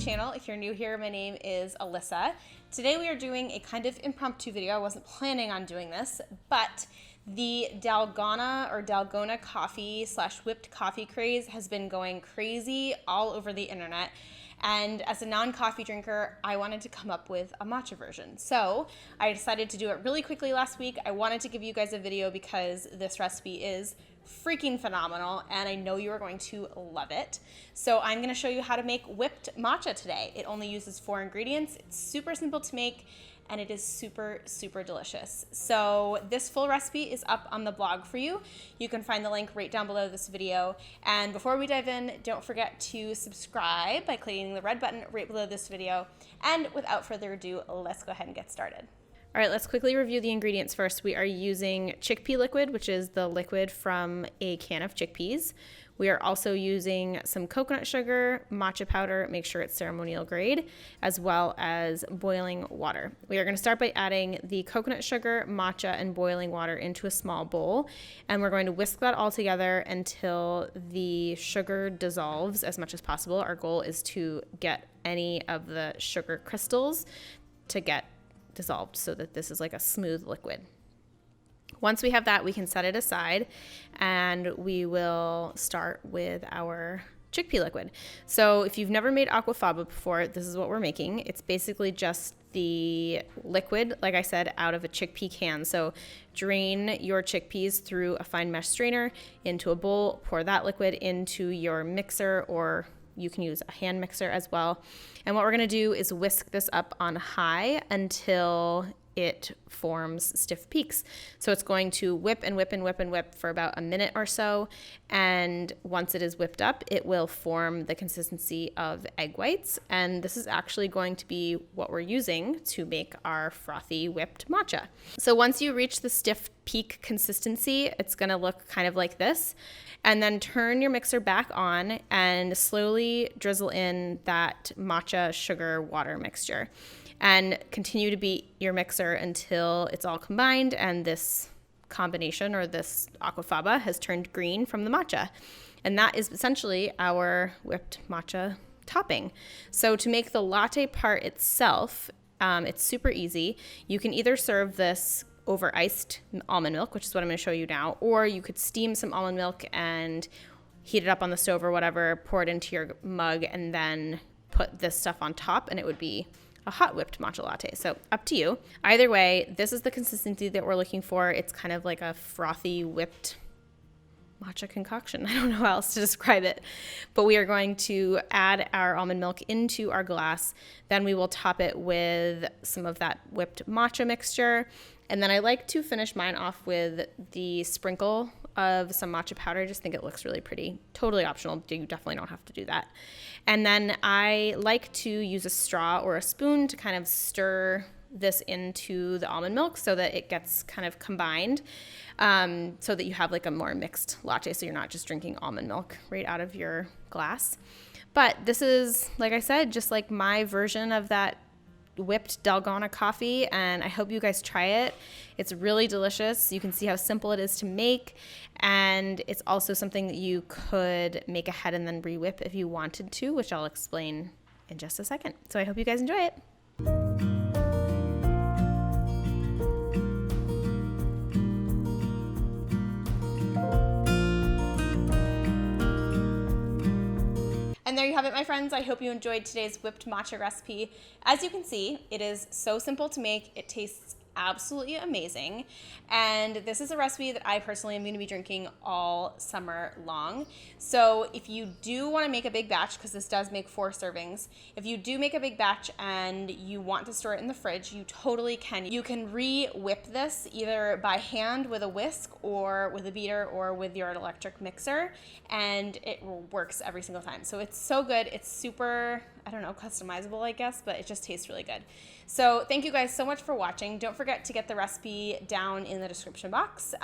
channel. If you're new here, my name is Alyssa. Today we are doing a kind of impromptu video. I wasn't planning on doing this, but the Dalgona coffee / whipped coffee craze has been going crazy all over the internet. And as a non-coffee drinker, I wanted to come up with a matcha version. So I decided to do it really quickly last week. I wanted to give you guys a video because this recipe is freaking phenomenal and I know you are going to love it. So I'm going to show you how to make whipped matcha today. It only uses 4 ingredients. It's super simple to make and it is super, super delicious. So this full recipe is up on the blog for you. You can find the link right down below this video. And before we dive in, don't forget to subscribe by clicking the red button right below this video. And without further ado, let's go ahead and get started. All right, let's quickly review the ingredients first. We are using chickpea liquid, which is the liquid from a can of chickpeas. We are also using some coconut sugar, matcha powder, make sure it's ceremonial grade, as well as boiling water. We are going to start by adding the coconut sugar, matcha, and boiling water into a small bowl, and we're going to whisk that all together until the sugar dissolves as much as possible. Our goal is to get any of the sugar crystals to get dissolved so that this is like a smooth liquid. Once we have that, we can set it aside and we will start with our chickpea liquid. So if you've never made aquafaba before, this is what we're making. It's basically just the liquid, like I said, out of a chickpea can. So drain your chickpeas through a fine mesh strainer into a bowl, pour that liquid into your mixer, or you can use a hand mixer as well. And what we're going to do is whisk this up on high until it forms stiff peaks. So it's going to whip and whip and whip and whip for about a minute or so. And once it is whipped up, it will form the consistency of egg whites. And this is actually going to be what we're using to make our frothy whipped matcha. So once you reach the stiff peak consistency, it's going to look kind of like this. And then turn your mixer back on and slowly drizzle in that matcha sugar water mixture. And continue to beat your mixer until it's all combined and this combination, or this aquafaba, has turned green from the matcha. And that is essentially our whipped matcha topping. So to make the latte part itself, it's super easy. You can either serve this over iced almond milk, which is what I'm going to show you now, or you could steam some almond milk and heat it up on the stove or whatever, pour it into your mug, and then put this stuff on top, and it would be a hot whipped matcha latte. So up to you. Either way, this is the consistency that we're looking for. It's kind of like a frothy whipped matcha concoction. I don't know how else to describe it, but we are going to add our almond milk into our glass. Then we will top it with some of that whipped matcha mixture. And then I like to finish mine off with the sprinkle of some matcha powder. I just think it looks really pretty. Totally optional. You definitely don't have to do that. And then I like to use a straw or a spoon to kind of stir this into the almond milk so that it gets kind of combined, so that you have like a more mixed latte, so you're not just drinking almond milk right out of your glass. But this is, like I said, just like my version of that whipped Dalgona coffee, and I hope you guys try it. It's really delicious. You can see how simple it is to make, and it's also something that you could make ahead and then re-whip if you wanted to, which I'll explain in just a second. So I hope you guys enjoy it. And there you have it, my friends. I hope you enjoyed today's whipped matcha recipe. As you can see, it is so simple to make. It tastes absolutely amazing. And this is a recipe that I personally am going to be drinking all summer long. So if you do want to make a big batch, because this does make 4 servings, if you do make a big batch and you want to store it in the fridge, you totally can. You can re-whip this either by hand with a whisk or with a beater or with your electric mixer, and it works every single time. So it's so good. It's super, I don't know, customizable, I guess, but it just tastes really good. So thank you guys so much for watching. Don't forget to get the recipe down in the description box.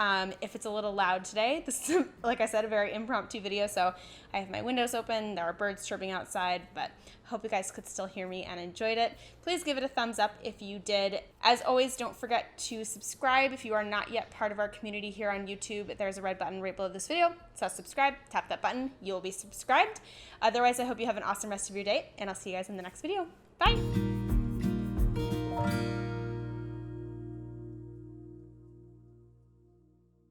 If it's a little loud today, this is, like I said, a very impromptu video, so I have my windows open. There are birds chirping outside, but Hope you guys could still hear me and enjoyed it. Please give it a thumbs up if you did. As always, don't forget to subscribe if you are not yet part of our community here on YouTube. There's a red button right below this video. So subscribe, tap that button, you'll be subscribed. Otherwise, I hope you have an awesome rest of your day, and I'll see you guys in the next video. Bye.